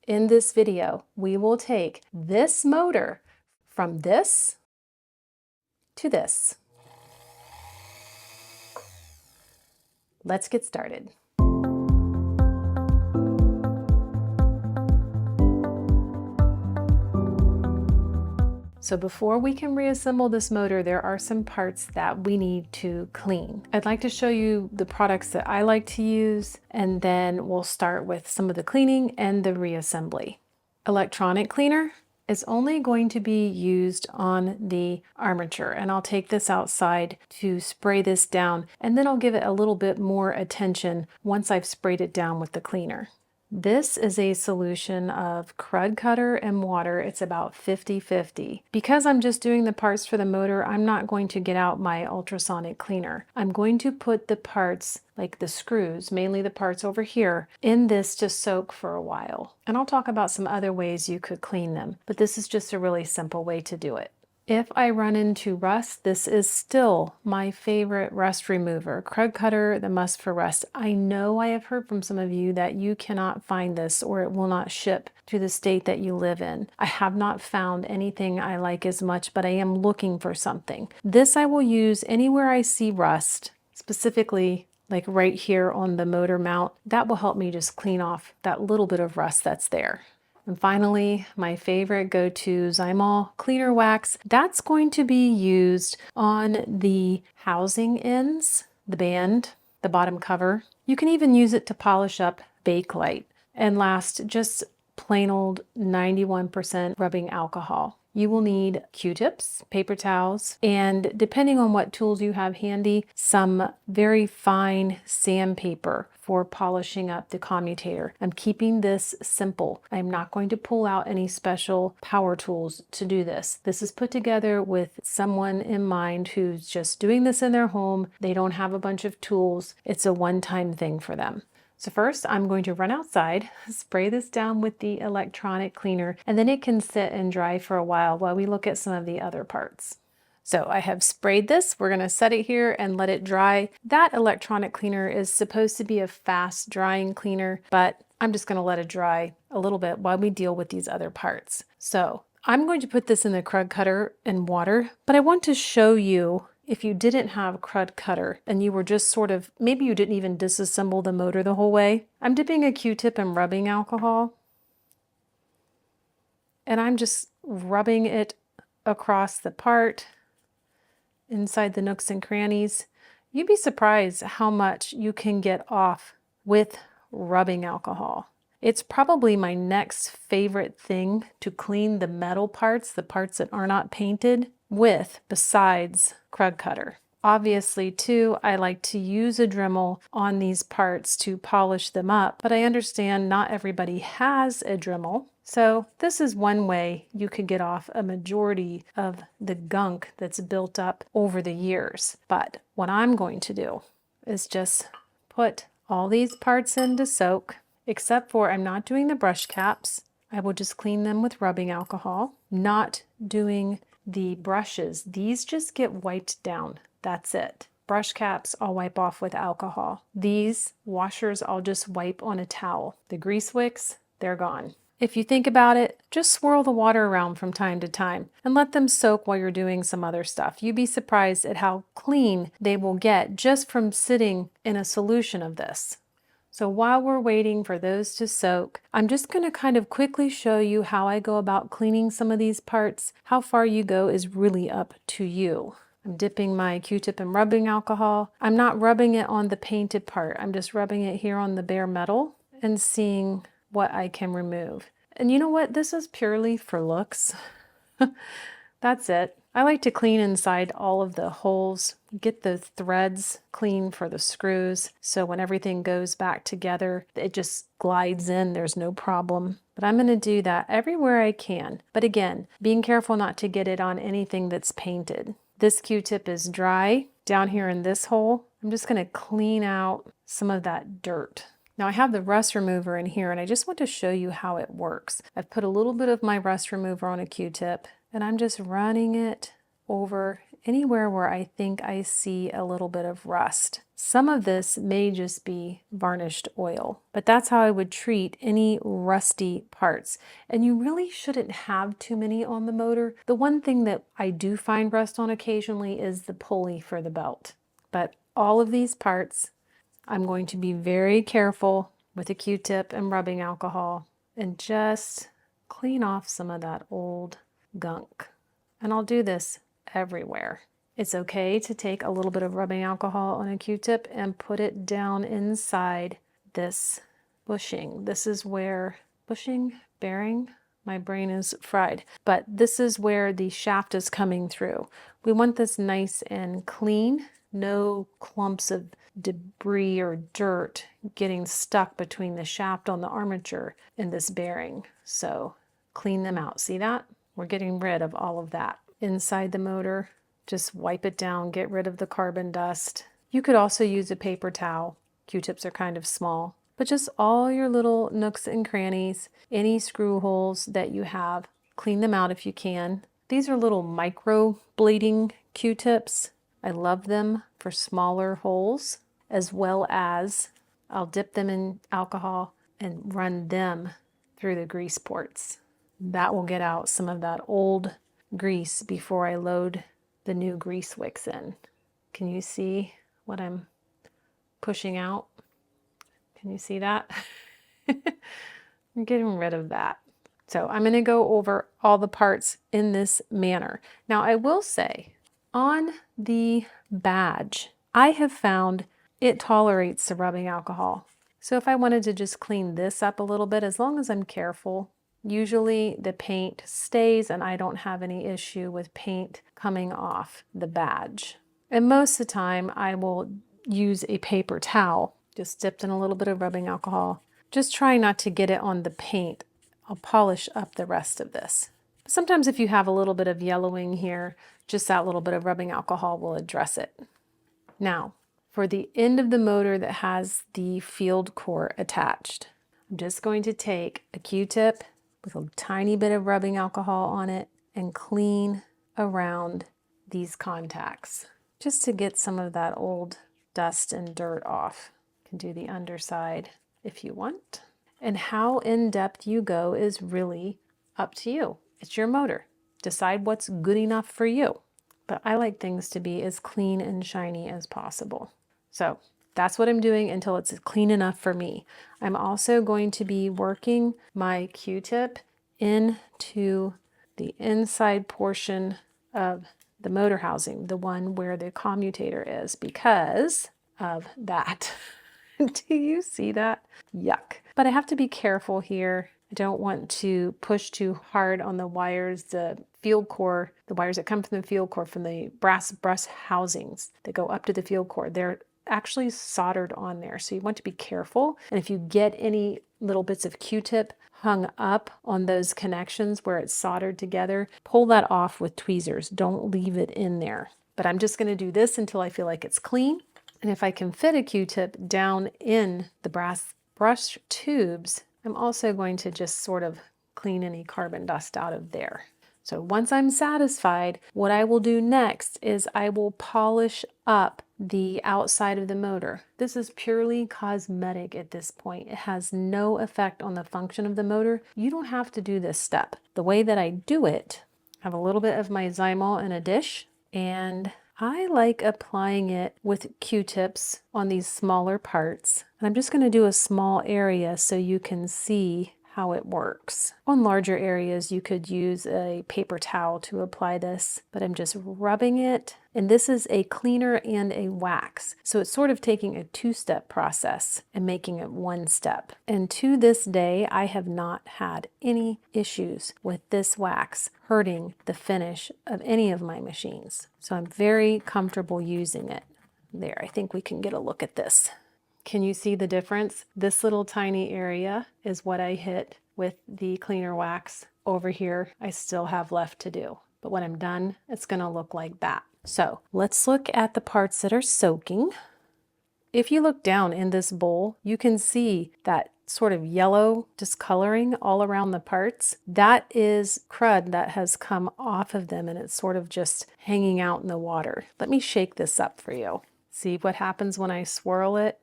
In this video, we will take this motor from this to this. Let's get started. So before we can reassemble this motor, there are some parts that we need to clean. I'd like to show you the products that I like to use, and then we'll start with some of the cleaning and the reassembly. Electronic cleaner is only going to be used on the armature, and I'll take this outside to spray this down, and then I'll give it a little bit more attention once I've sprayed it down with the cleaner. This is a solution of Crud Cutter and water. It's about 50-50. Because I'm just doing the parts for the motor, I'm not going to get out my ultrasonic cleaner. I'm going to put the parts, like the screws, mainly the parts over here, in this to soak for a while. And I'll talk about some other ways you could clean them, but this is just a really simple way to do it. If I run into rust, this is still my favorite rust remover. Crud Cutter, the must for rust. I know I have heard from some of you that you cannot find this or it will not ship to the state that you live in. I have not found anything I like as much, but I am looking for something. This I will use anywhere I see rust, specifically like right here on the motor mount. That will help me just clean off that little bit of rust that's there. And finally, my favorite go-to Zymol cleaner wax. That's going to be used on the housing ends, the band, the bottom cover. You can even use it to polish up Bakelite. And last, just plain old 91% rubbing alcohol. You will need Q-tips, paper towels, and depending on what tools you have handy, some very fine sandpaper for polishing up the commutator. I'm keeping this simple. I'm not going to pull out any special power tools to do this. This is put together with someone in mind who's just doing this in their home. They don't have a bunch of tools. It's a one-time thing for them. So first, I'm going to run outside, spray this down with the electronic cleaner, and then it can sit and dry for a while we look at some of the other parts. So I have sprayed this. We're going to set it here and let it dry. That electronic cleaner is supposed to be a fast drying cleaner, but I'm just going to let it dry a little bit while we deal with these other parts. So I'm going to put this in the Crud Cutter and water, but I want to show you if you didn't have Crud Cutter and you were just sort of, maybe you didn't even disassemble the motor the whole way. I'm dipping a Q-tip in rubbing alcohol, and I'm just rubbing it across the part, inside the nooks and crannies. You'd be surprised how much you can get off with rubbing alcohol. It's probably my next favorite thing to clean the metal parts, the parts that are not painted with, besides Crud Cutter. Obviously too, I like to use a Dremel on these parts to polish them up, but I understand not everybody has a Dremel. So this is one way you could get off a majority of the gunk that's built up over the years. But what I'm going to do is just put all these parts in to soak, except for I'm not doing the brush caps. I will just clean them with rubbing alcohol, not doing the brushes. These just get wiped down. That's it. Brush caps I'll wipe off with alcohol. These washers I'll just wipe on a towel. The grease wicks, they're gone. If you think about it, just swirl the water around from time to time and let them soak while you're doing some other stuff. You'd be surprised at how clean they will get just from sitting in a solution of this. So while we're waiting for those to soak, I'm just going to kind of quickly show you how I go about cleaning some of these parts. How far you go is really up to you. I'm dipping my Q-tip in rubbing alcohol. I'm not rubbing it on the painted part. I'm just rubbing it here on the bare metal and seeing what I can remove. And you know what? This is purely for looks. That's it. I like to clean inside all of the holes, get the threads clean for the screws, so when everything goes back together, it just glides in, there's no problem. But I'm going to do that everywhere I can. But again, being careful not to get it on anything that's painted. This Q-tip is dry. Down here in this hole, I'm just going to clean out some of that dirt. Now I have the rust remover in here, and I just want to show you how it works. I've put a little bit of my rust remover on a Q-tip, and I'm just running it over anywhere where I think I see a little bit of rust. Some of this may just be varnished oil, but that's how I would treat any rusty parts. And you really shouldn't have too many on the motor. The one thing that I do find rust on occasionally is the pulley for the belt. But all of these parts, I'm going to be very careful with a Q-tip and rubbing alcohol and just clean off some of that old gunk. And I'll do this everywhere. It's okay to take a little bit of rubbing alcohol on a Q-tip and put it down inside this bushing. This is where, bushing, bearing, my brain is fried, but this is where the shaft is coming through. We want this nice and clean, no clumps of debris or dirt getting stuck between the shaft on the armature and this bearing. So clean them out. See that? We're getting rid of all of that. Inside the motor, just wipe it down, get rid of the carbon dust. You could also use a paper towel. Q-tips are kind of small, but just all your little nooks and crannies, any screw holes that you have, clean them out if you can. These are little micro bleeding Q-tips. I love them for smaller holes, as well as I'll dip them in alcohol and run them through the grease ports. That will get out some of that old grease before I load the new grease wicks in. Can you see what I'm pushing out? Can you see that? I'm getting rid of that. So I'm going to go over all the parts in this manner. Now I will say on the badge, I have found it tolerates the rubbing alcohol. So if I wanted to just clean this up a little bit, as long as I'm careful, usually the paint stays and I don't have any issue with paint coming off the badge. And most of the time I will use a paper towel, just dipped in a little bit of rubbing alcohol. Just try not to get it on the paint. I'll polish up the rest of this. Sometimes if you have a little bit of yellowing here, just that little bit of rubbing alcohol will address it. Now, for the end of the motor that has the field core attached, I'm just going to take a Q-tip with a tiny bit of rubbing alcohol on it and clean around these contacts just to get some of that old dust and dirt off. You can do the underside if you want. And how in-depth you go is really up to you. It's your motor. Decide what's good enough for you. But I like things to be as clean and shiny as possible. So that's what I'm doing until it's clean enough for me. I'm also going to be working my Q-tip into the inside portion of the motor housing, the one where the commutator is, because of that. Do you see that? Yuck. But I have to be careful here. I don't want to push too hard on the wires, the field core, the wires that come from the field core, from the brass housings that go up to the field core. They're actually soldered on there, so you want to be careful. And if you get any little bits of Q-tip hung up on those connections where it's soldered together, pull that off with tweezers. Don't leave it in there. But I'm just going to do this until I feel like it's clean. And if I can fit a Q-tip down in the brass brush tubes, I'm also going to just sort of clean any carbon dust out of there. So once I'm satisfied, what I will do next is I will polish up the outside of the motor. This is purely cosmetic at this point. It has no effect on the function of the motor. You don't have to do this step. The way that I do it, I have a little bit of my Zymol in a dish, and I like applying it with Q-tips on these smaller parts. And I'm just going to do a small area so you can see how it works. On larger areas, you could use a paper towel to apply this, but I'm just rubbing it. And this is a cleaner and a wax. So it's sort of taking a two-step process and making it one step. And to this day, I have not had any issues with this wax hurting the finish of any of my machines. So I'm very comfortable using it. There, I think we can get a look at this. Can you see the difference? This little tiny area is what I hit with the cleaner wax. Over here, I still have left to do. But when I'm done, it's gonna look like that. So let's look at the parts that are soaking. If you look down in this bowl, you can see that sort of yellow discoloring all around the parts. That is crud that has come off of them and it's sort of just hanging out in the water. Let me shake this up for you. See what happens when I swirl it?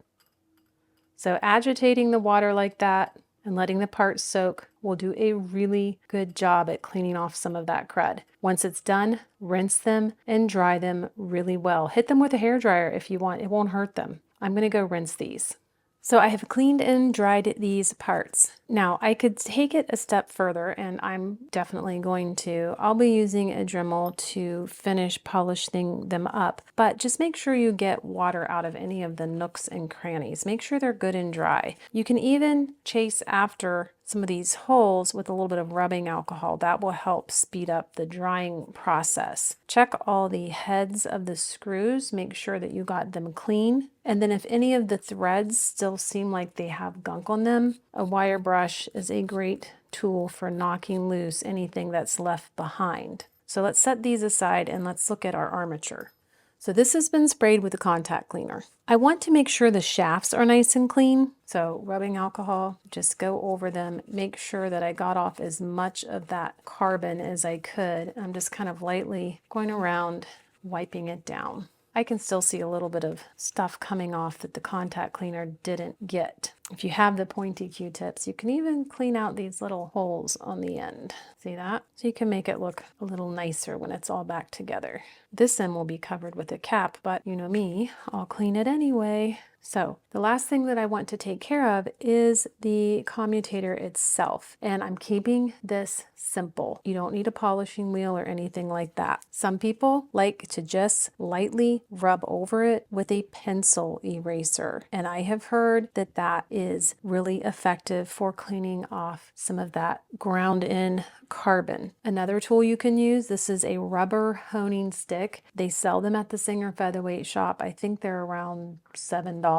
So agitating the water like that and letting the parts soak will do a really good job at cleaning off some of that crud. Once it's done, rinse them and dry them really well. Hit them with a hairdryer if you want, it won't hurt them. I'm gonna go rinse these. So I have cleaned and dried these parts. Now I could take it a step further, and I'm definitely going to. I'll be using a Dremel to finish polishing them up, but just make sure you get water out of any of the nooks and crannies. Make sure they're good and dry. You can even chase after some of these holes with a little bit of rubbing alcohol. That will help speed up the drying process. Check all the heads of the screws, make sure that you got them clean. And then if any of the threads still seem like they have gunk on them, a wire brush is a great tool for knocking loose anything that's left behind. So let's set these aside and let's look at our armature. So this has been sprayed with a contact cleaner. I want to make sure the shafts are nice and clean. So rubbing alcohol, just go over them, make sure that I got off as much of that carbon as I could. I'm just kind of lightly going around, wiping it down. I can still see a little bit of stuff coming off that the contact cleaner didn't get. If you have the pointy Q-tips, you can even clean out these little holes on the end. See that? So you can make it look a little nicer when it's all back together. This end will be covered with a cap, but you know me, I'll clean it anyway. So the last thing that I want to take care of is the commutator itself. And I'm keeping this simple. You don't need a polishing wheel or anything like that. Some people like to just lightly rub over it with a pencil eraser. And I have heard that that is really effective for cleaning off some of that ground in carbon. Another tool you can use, this is a rubber honing stick. They sell them at the Singer Featherweight Shop. I think they're around $7.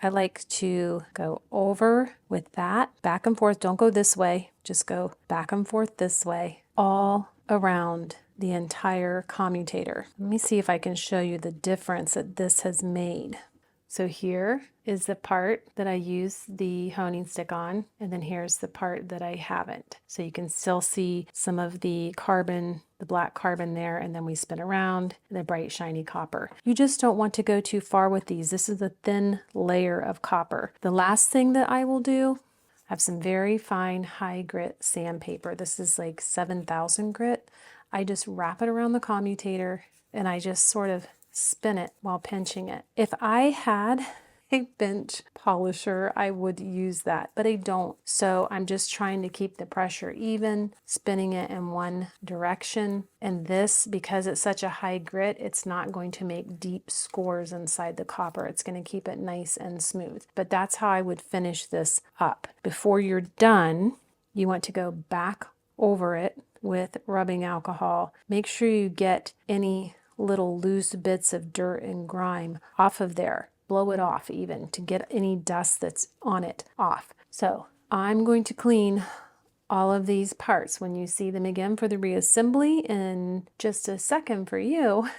I like to go over with that, back and forth. Don't go this way, just go back and forth this way, all around the entire commutator. Let me see if I can show you the difference that this has made. So here is the part that I use the honing stick on, and then here's the part that I haven't. So you can still see some of the carbon, the black carbon there, and then we spin around the bright shiny copper. You just don't want to go too far with these. This is a thin layer of copper. The last thing that I will do, I have some very fine high grit sandpaper. This is like 7,000 grit. I just wrap it around the commutator and I just sort of spin it while pinching it. If I had a bench polisher, I would use that, but I don't. So I'm just trying to keep the pressure even, spinning it in one direction. And this, because it's such a high grit, it's not going to make deep scores inside the copper. It's going to keep it nice and smooth. But that's how I would finish this up. Before you're done, you want to go back over it with rubbing alcohol. Make sure you get any little loose bits of dirt and grime off of there. Blow it off even to get any dust that's on it off. So I'm going to clean all of these parts. When you see them again for the reassembly in just a second for you,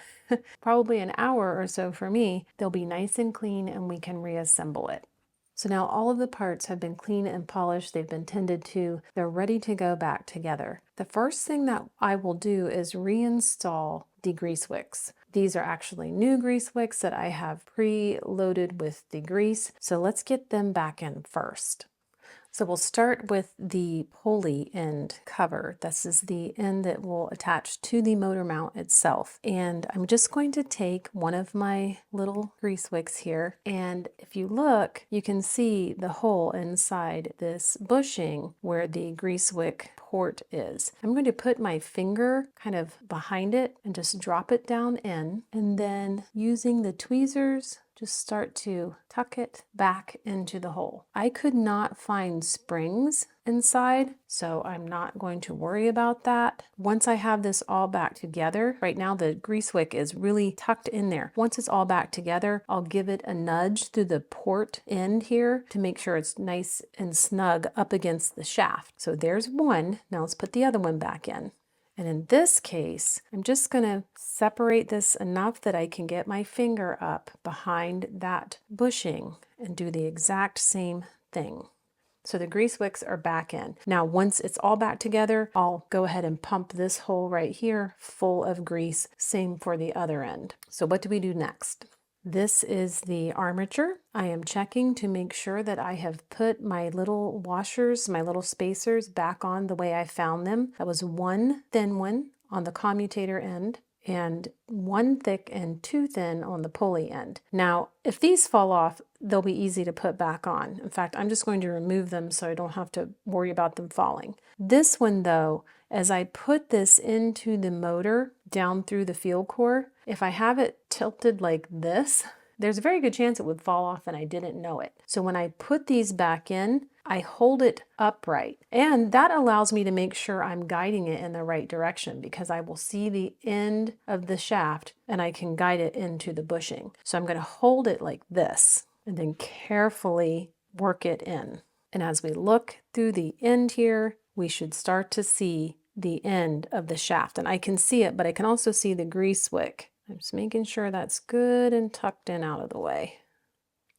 probably an hour or so for me, they'll be nice and clean and we can reassemble it. So now all of the parts have been cleaned and polished, they've been tended to, they're ready to go back together. The first thing that I will do is reinstall the grease wicks. These are actually new grease wicks that I have pre-loaded with the grease. So let's get them back in first. So we'll start with the pulley end cover. This is the end that will attach to the motor mount itself. And I'm just going to take one of my little grease wicks here. And if you look, you can see the hole inside this bushing where the grease wick port is. I'm going to put my finger kind of behind it and just drop it down in. And then using the tweezers, just start to tuck it back into the hole. I could not find springs inside, so I'm not going to worry about that. Once I have this all back together, right now the grease wick is really tucked in there. Once it's all back together, I'll give it a nudge through the port end here to make sure it's nice and snug up against the shaft. So there's one. Now let's put the other one back in. And in this case, I'm just going to separate this enough that I can get my finger up behind that bushing and do the exact same thing. So the grease wicks are back in. Now, once it's all back together, I'll go ahead and pump this hole right here full of grease. Same for the other end. So what do we do next? This is the armature. I am checking to make sure that I have put my little washers, my little spacers back on the way I found them. That was one thin one on the commutator end and one thick and two thin on the pulley end. Now, if these fall off, they'll be easy to put back on. In fact, I'm just going to remove them so I don't have to worry about them falling. This one though, as I put this into the motor down through the field core, if I have it tilted like this, there's a very good chance it would fall off and I didn't know it. So when I put these back in, I hold it upright, and that allows me to make sure I'm guiding it in the right direction because I will see the end of the shaft and I can guide it into the bushing. So I'm going to hold it like this and then carefully work it in. And as we look through the end here, we should start to see the end of the shaft. And I can see it, but I can also see the grease wick. I'm just making sure that's good and tucked in out of the way.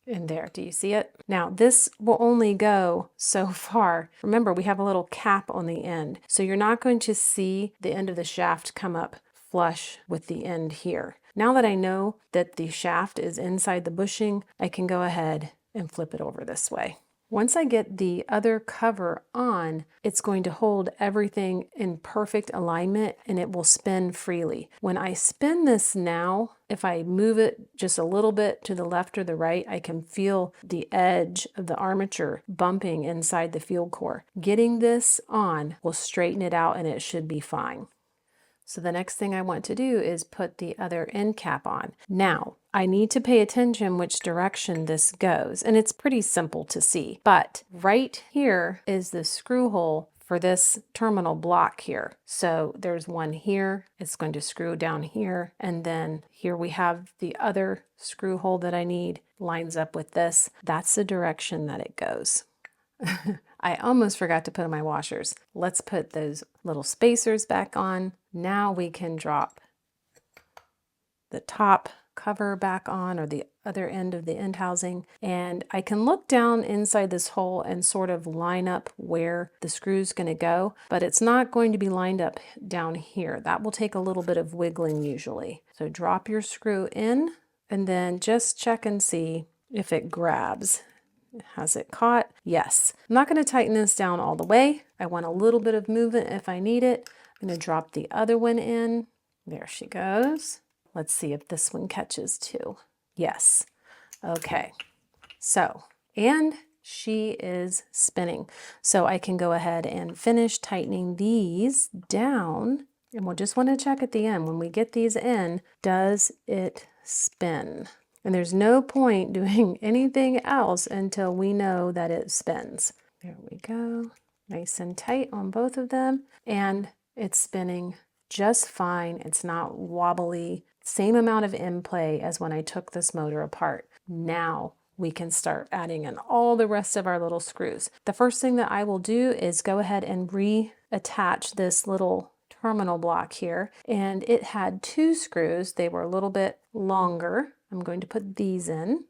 And there, do you see it? Now this will only go so far. Remember, we have a little cap on the end. So you're not going to see the end of the shaft come up flush with the end here. Now that I know that the shaft is inside the bushing, I can go ahead and flip it over this way. Once I get the other cover on, it's going to hold everything in perfect alignment and it will spin freely. When I spin this now, if I move it just a little bit to the left or the right, I can feel the edge of the armature bumping inside the field core. Getting this on will straighten it out and it should be fine. So the next thing I want to do is put the other end cap on. Now, I need to pay attention which direction this goes, and it's pretty simple to see. But right here is the screw hole for this terminal block here. So there's one here, it's going to screw down here, and then here we have the other screw hole that I need, lines up with this. That's the direction that it goes. I almost forgot to put on my washers. Let's put those little spacers back on. Now we can drop the top cover back on, or the other end of the end housing, and I can look down inside this hole and sort of line up where the screw's going to go, but it's not going to be lined up down here. That will take a little bit of wiggling usually. So drop your screw in and then just check and see if it grabs. Has it caught? Yes. I'm not going to tighten this down all the way. I want a little bit of movement if I need it. I'm going to drop the other one in. There she goes. Let's see if this one catches too. Yes. Okay. So, and she is spinning. So I can go ahead and finish tightening these down. And we'll just want to check at the end. When we get these in, does it spin? And there's no point doing anything else until we know that it spins. There we go. Nice and tight on both of them. And it's spinning just fine. It's not wobbly. Same amount of in play as when I took this motor apart. Now we can start adding in all the rest of our little screws. The first thing that I will do is go ahead and reattach this little terminal block here. And it had two screws. They were a little bit longer. I'm going to put these in.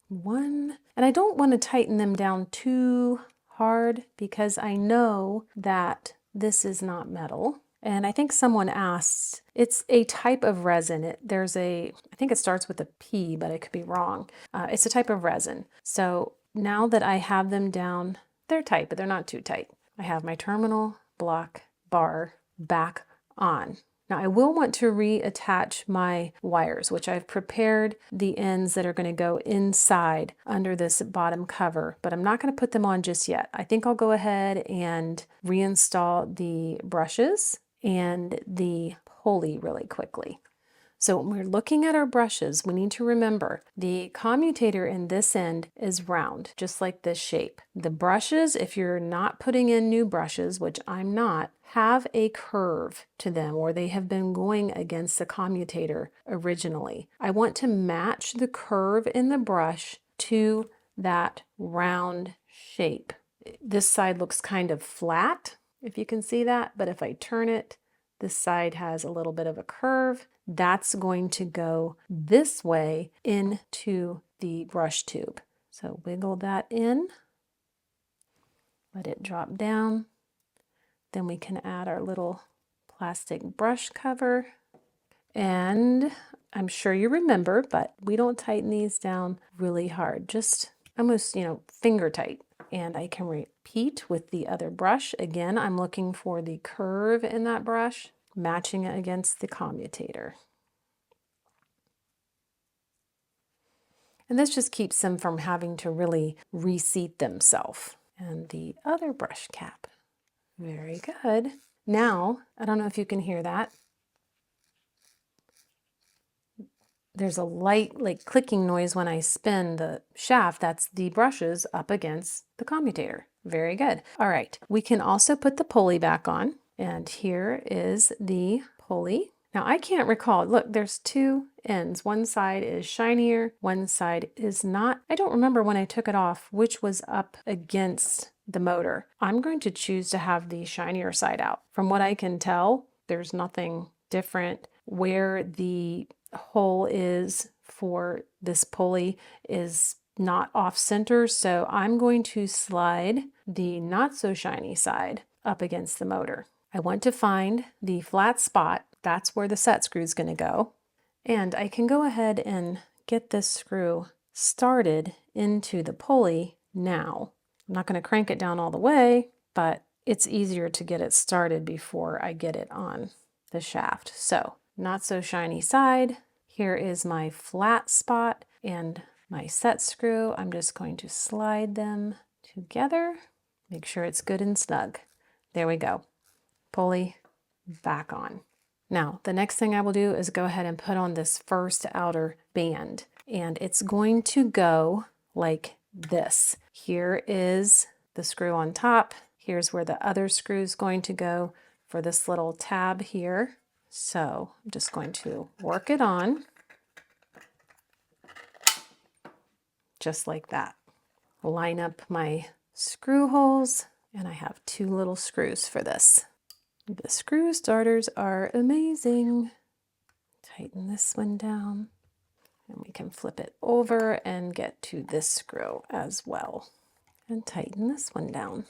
One, and I don't want to tighten them down too hard because I know that this is not metal. And I think someone asked, it's a type of resin. I think it starts with a P, but I could be wrong. It's a type of resin. So now that I have them down, they're tight, but they're not too tight. I have my terminal block bar back on. Now I will want to reattach my wires, which I've prepared the ends that are going to go inside under this bottom cover, but I'm not going to put them on just yet. I think I'll go ahead and reinstall the brushes and the pulley really quickly. So when we're looking at our brushes, we need to remember the commutator in this end is round, just like this shape. The brushes, if you're not putting in new brushes, which I'm not, have a curve to them, or they have been going against the commutator originally. I want to match the curve in the brush to that round shape. This side looks kind of flat, if you can see that, but if I turn it, this side has a little bit of a curve. That's going to go this way into the brush tube. So wiggle that in, let it drop down. Then we can add our little plastic brush cover. And I'm sure you remember, but we don't tighten these down really hard, just almost, finger tight. And I can repeat with the other brush. Again, I'm looking for the curve in that brush, matching it against the commutator. And this just keeps them from having to really reseat themselves. And the other brush cap. Very good. Now, I don't know if you can hear that. There's a light clicking noise when I spin the shaft. That's the brushes up against the commutator. Very good. All right, we can also put the pulley back on. And here is the pulley. Now I can't recall, look, there's two ends. One side is shinier, one side is not. I don't remember when I took it off which was up against the motor. I'm going to choose to have the shinier side out. From what I can tell, there's nothing different. Where the hole is for this pulley is not off center, so I'm going to slide the not so shiny side up against the motor. I want to find the flat spot. That's where the set screw is going to go. And I can go ahead and get this screw started into the pulley now. I'm not going to crank it down all the way, but it's easier to get it started before I get it on the shaft. So, not so shiny side. Here is my flat spot and my set screw. I'm just going to slide them together. Make sure it's good and snug. There we go. Pulley back on. Now, the next thing I will do is go ahead and put on this first outer band, and it's going to go like this. Here is the screw on top. Here's where the other screw is going to go for this little tab here. So I'm just going to work it on just like that. Line up my screw holes, and I have two little screws for this. The screw starters are amazing. Tighten this one down, and we can flip it over and get to this screw as well. And tighten this one down.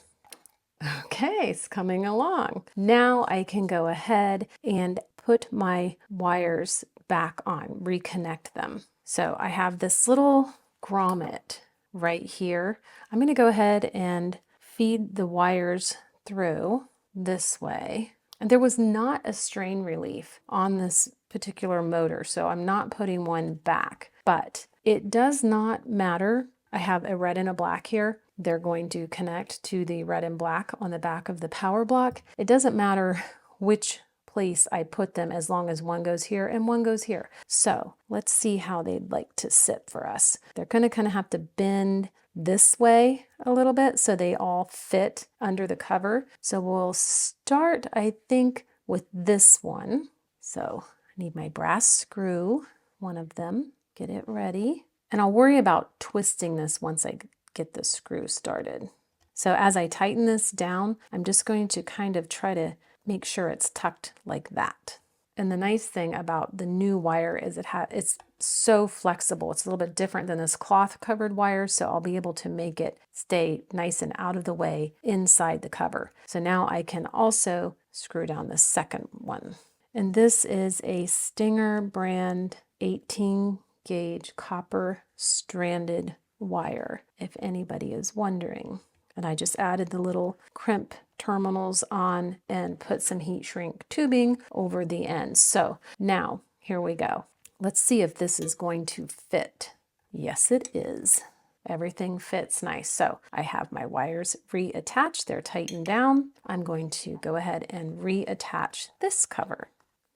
Okay, it's coming along. Now I can go ahead and put my wires back on, reconnect them. So I have this little grommet right here. I'm going to go ahead and feed the wires through this way. And there was not a strain relief on this particular motor, so I'm not putting one back, but it does not matter. I have a red and a black here. They're going to connect to the red and black on the back of the power block. It doesn't matter which place I put them as long as one goes here and one goes here. So let's see how they'd like to sit for us. They're going to kind of have to bend this way a little bit so they all fit under the cover. So we'll start, I think, with this one. So I need my brass screw, one of them, get it ready. And I'll worry about twisting this once I get the screw started. So as I tighten this down, I'm just going to kind of try to make sure it's tucked like that. And the nice thing about the new wire is it's so flexible. It's a little bit different than this cloth covered wire, so I'll be able to make it stay nice and out of the way inside the cover. So now I can also screw down the second one. And this is a Stinger brand 18 gauge copper stranded wire, if anybody is wondering. And I just added the little crimp terminals on and put some heat shrink tubing over the ends. So now here we go. Let's see if this is going to fit. Yes, it is. Everything fits nice. So I have my wires reattached. They're tightened down. I'm going to go ahead and reattach this cover.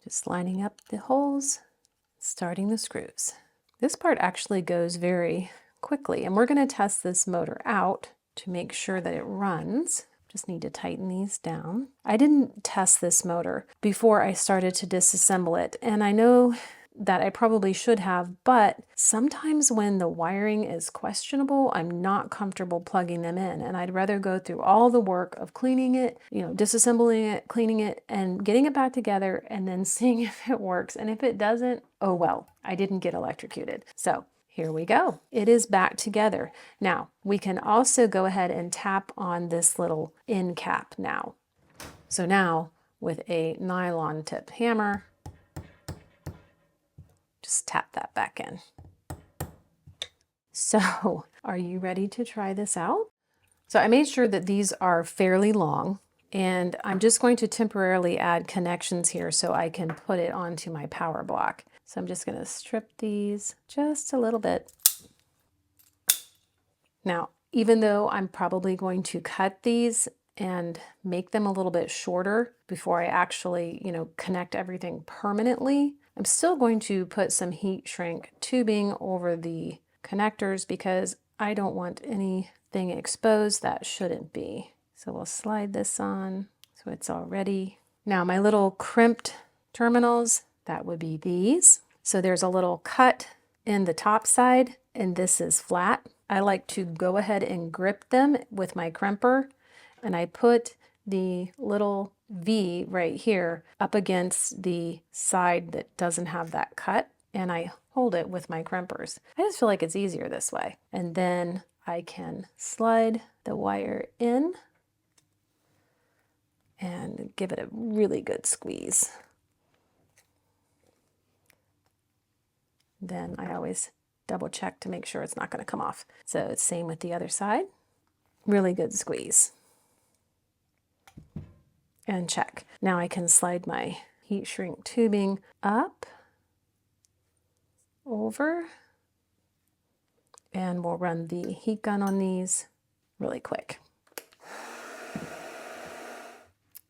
Just lining up the holes, starting the screws. This part actually goes very quickly, and we're going to test this motor out to make sure that it runs. Just need to tighten these down. I didn't test this motor before I started to disassemble it, and I know that I probably should have, but sometimes when the wiring is questionable, I'm not comfortable plugging them in, and I'd rather go through all the work of cleaning it, disassembling it, cleaning it, and getting it back together, and then seeing if it works. And if it doesn't, oh well, I didn't get electrocuted. So here we go. It is back together. Now, we can also go ahead and tap on this little end cap now. So now, with a nylon tip hammer, back in. So, are you ready to try this out? So I made sure that these are fairly long, and I'm just going to temporarily add connections here so I can put it onto my power block. So I'm just going to strip these just a little bit. Now, even though I'm probably going to cut these and make them a little bit shorter before I actually, connect everything permanently, I'm still going to put some heat shrink tubing over the connectors because I don't want anything exposed that shouldn't be. So we'll slide this on so it's all ready. Now my little crimped terminals, that would be these. So there's a little cut in the top side and this is flat. I like to go ahead and grip them with my crimper, and I put the little V right here up against the side that doesn't have that cut, and I hold it with my crimpers. I just feel like it's easier this way. And then I can slide the wire in and give it a really good squeeze. Then I always double check to make sure it's not going to come off. So it's same with the other side. Really good squeeze. And check. Now I can slide my heat shrink tubing up, over, and we'll run the heat gun on these really quick.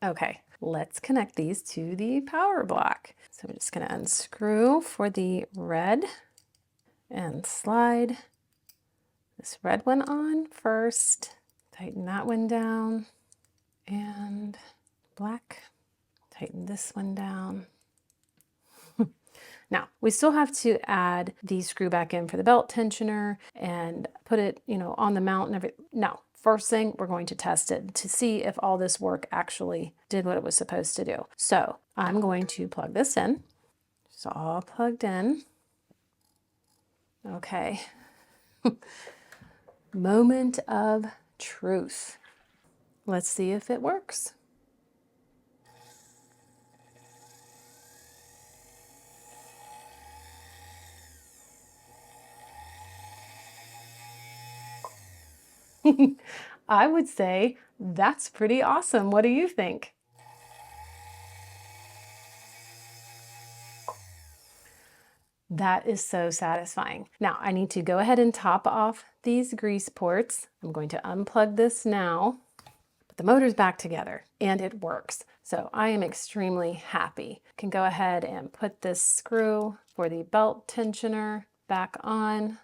Okay, let's connect these to the power block. So I'm just going to unscrew for the red and slide this red one on first. Tighten that one down, and black, tighten this one down. Now, we still have to add the screw back in for the belt tensioner and put it, on the mount and everything. No, first thing, we're going to test it to see if all this work actually did what it was supposed to do. So I'm going to plug this in. It's all plugged in. Okay. Moment of truth. Let's see if it works. I would say that's pretty awesome. What do you think? That is so satisfying. Now I need to go ahead and top off these grease ports. I'm going to unplug this now. Put the motors back together and it works. So I am extremely happy. Can go ahead and put this screw for the belt tensioner back on.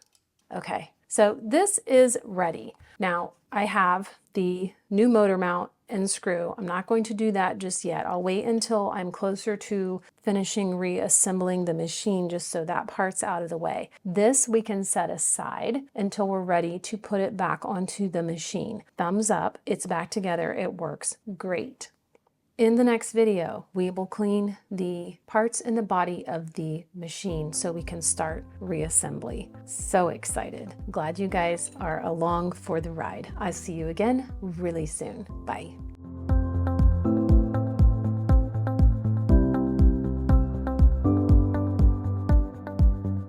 Okay, so this is ready. Now I have the new motor mount and screw. I'm not going to do that just yet. I'll wait until I'm closer to finishing reassembling the machine just so that part's out of the way. This we can set aside until we're ready to put it back onto the machine. Thumbs up, it's back together, it works great. In the next video, we will clean the parts in the body of the machine so we can start reassembly. So excited. Glad you guys are along for the ride. I'll see you again really soon. Bye.